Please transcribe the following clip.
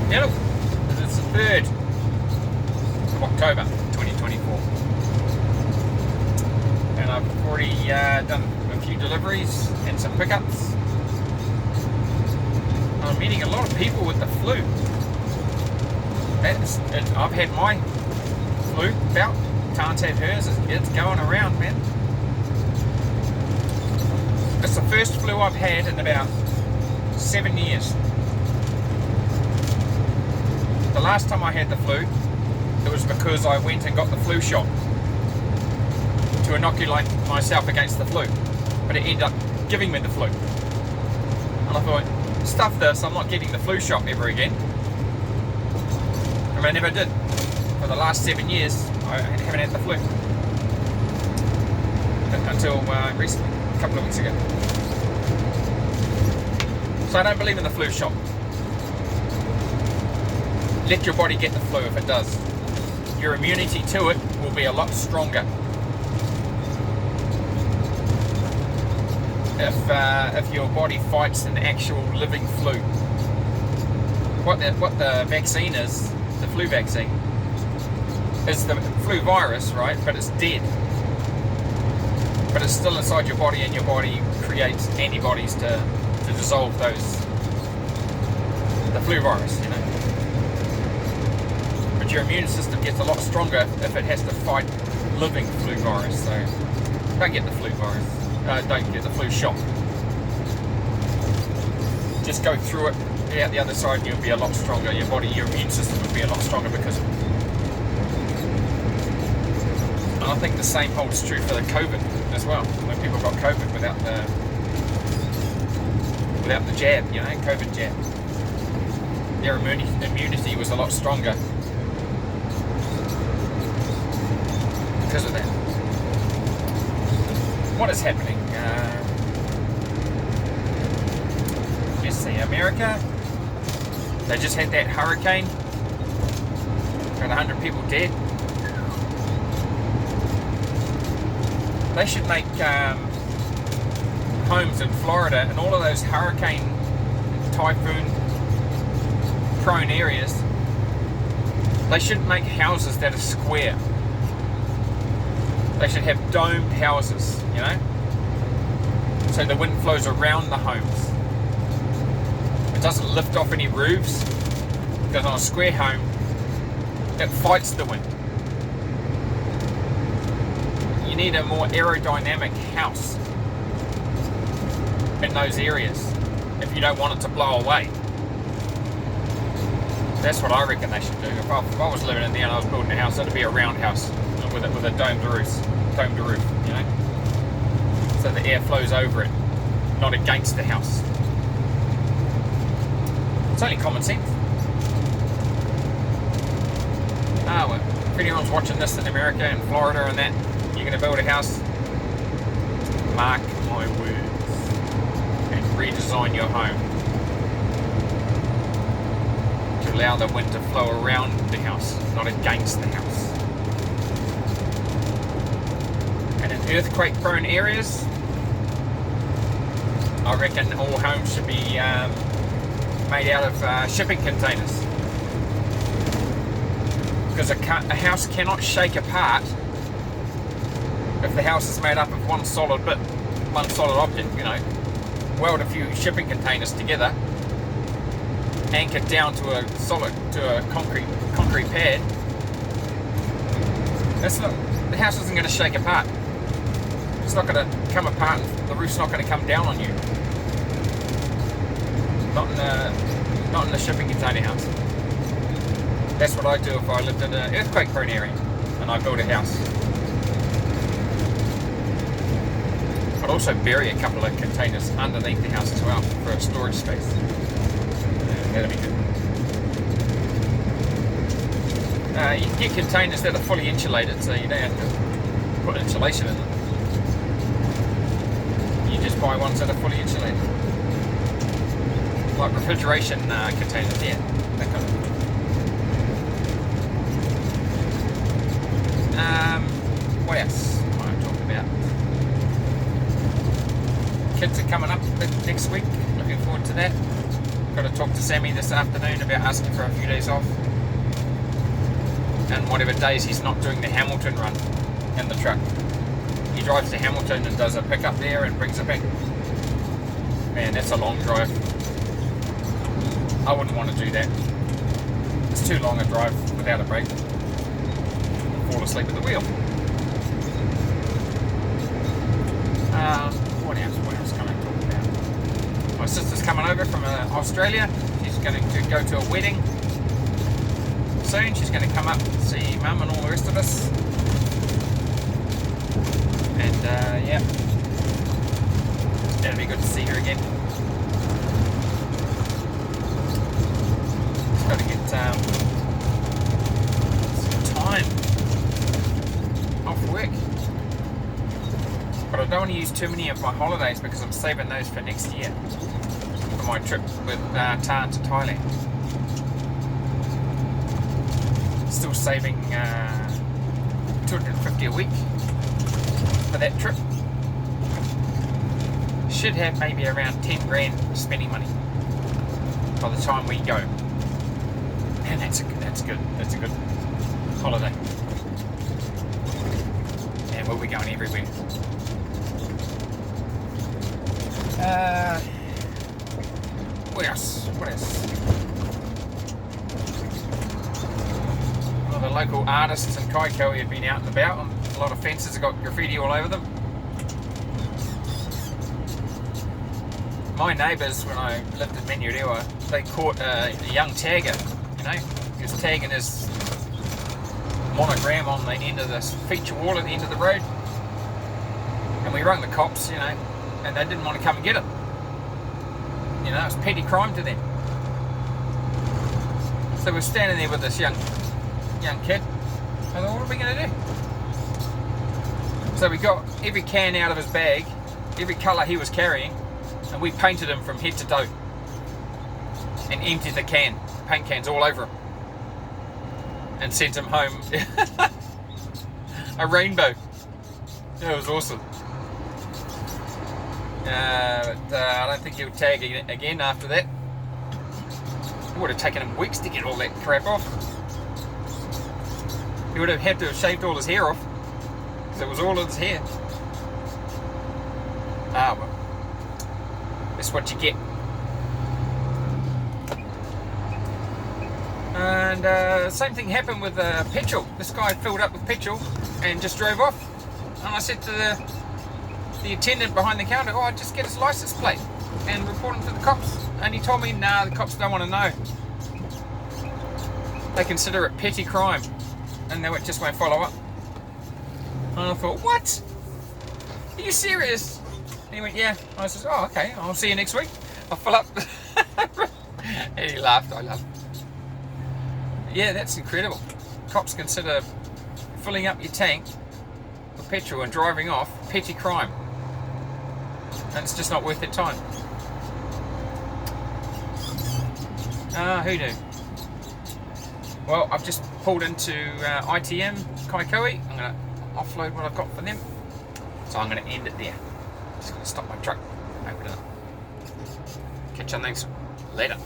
Hello, this is the 3rd of October 2024, and I've already done a few deliveries and some pickups. I'm meeting a lot of people with the flu. I've had my flu bout, Tant's had hers, it's going around, man. It's the first flu I've had in about 7 years. The last time I had the flu, it was because I went and got the flu shot to inoculate myself against the flu, but it ended up giving me the flu. And I thought, stuff this, I'm not getting the flu shot ever again. And I never did. For the last 7 years, I haven't had the flu. Until recently, a couple of weeks ago. So I don't believe in the flu shot. Let your body get the flu if it does. Your immunity to it will be a lot stronger. If your body fights an actual living flu. What the vaccine is, the flu vaccine, is the flu virus, right? But it's dead. But it's still inside your body, and your body creates antibodies to dissolve the flu virus, you know. But your immune system gets a lot stronger if it has to fight living flu virus. So don't get the flu virus. Don't get the flu shot. Just go through it, be out the other side, and you'll be a lot stronger. Your immune system will be a lot stronger because of it. And I think the same holds true for the COVID as well. When people got COVID without the jab, you know, COVID jab, their immunity was a lot stronger because of that. What is happening? Let's see, America, they just had that hurricane, got 100 people dead. They should make homes in Florida and all of those hurricane, typhoon prone areas. They shouldn't make houses that are square. They should have domed houses, you know, so the wind flows around the homes. It doesn't lift off any roofs, because on a square home, it fights the wind. You need a more aerodynamic house in those areas if you don't want it to blow away. That's what I reckon they should do. If I was living in there and I was building a house, it'd be a round house with a domed roof, you know, so the air flows over it, not against the house. It's only common sense. Well, if anyone's watching this in America and Florida and that, you're going to build a house, mark my words, and redesign your home to allow the wind to flow around the house, not against the house. And in earthquake-prone areas, I reckon all homes should be made out of shipping containers. Because a house cannot shake apart if the house is made up of one solid object, you know. Weld a few shipping containers together, anchored down to a concrete pad. The house isn't going to shake apart. It's not going to come apart. The roof's not going to come down on you. Not in the shipping container house. That's what I'd do if I lived in an earthquake-prone area and I built a house. I'd also bury a couple of containers underneath the house as well for a storage space. That'd be good. You can get containers that are fully insulated, so you don't have to put insulation in them. You just buy ones that are fully insulated. Like refrigeration containers, yeah, that kind of thing. What else might I talk about? Kids are coming up next week. Looking forward to that. Got to talk to Sammy this afternoon about asking for a few days off. And whatever days he's not doing the Hamilton run in the truck. He drives to Hamilton and does a pickup there and brings it back. Man, that's a long drive. I wouldn't want to do that. It's too long a drive without a break. I'll fall asleep at the wheel. What else can I talk about? My sister's coming over from Australia. She's going to go to a wedding soon. She's going to come up and see Mum and all the rest of us. And yeah, it'll be good to see her again. Just got to get some time off work. But I don't want to use too many of my holidays because I'm saving those for next year for my trip with Tan to Thailand. Still saving $250 a week for that trip. Should have maybe around 10 grand spending money by the time we go, and that's good. That's a good holiday, and we'll be going everywhere. What else? Well, the local artists in Kaikoui have been out and about. A lot of fences have got graffiti all over them. My neighbours, when I lived in Manurewa, they caught a young tagger. You know, he was tagging his monogram on the end of this feature wall at the end of the road, and we rang the cops, you know, and they didn't want to come and get him. You know, it's petty crime to them. So we're standing there with this young kid. I thought, what are we going to do? So we got every can out of his bag, every colour he was carrying, and we painted him from head to toe and emptied the paint cans all over him, and sent him home a rainbow. It was awesome. But I don't think he would tag again after that. It would have taken him weeks to get all that crap off. He would have had to have shaved all his hair off, because it was all in his hair. Ah, well, that's what you get. And same thing happened with petrol. This guy filled up with petrol and just drove off. And I said to the attendant behind the counter, oh, I'd just get his license plate and report him to the cops. And he told me, nah, the cops don't want to know. They consider it petty crime, and they just won't follow up. And I thought, what? Are you serious? And he went, yeah. I said, oh, okay, I'll see you next week. I'll fill up. And he laughed, I laughed. Yeah, that's incredible. Cops consider filling up your tank with petrol and driving off petty crime. And it's just not worth their time. Who knew? Well, I've just pulled into ITM Kaikoui. I'm going to offload what I've got for them. So I'm going to end it there. Just going to stop my truck, open it up. Catch you on the next. Later.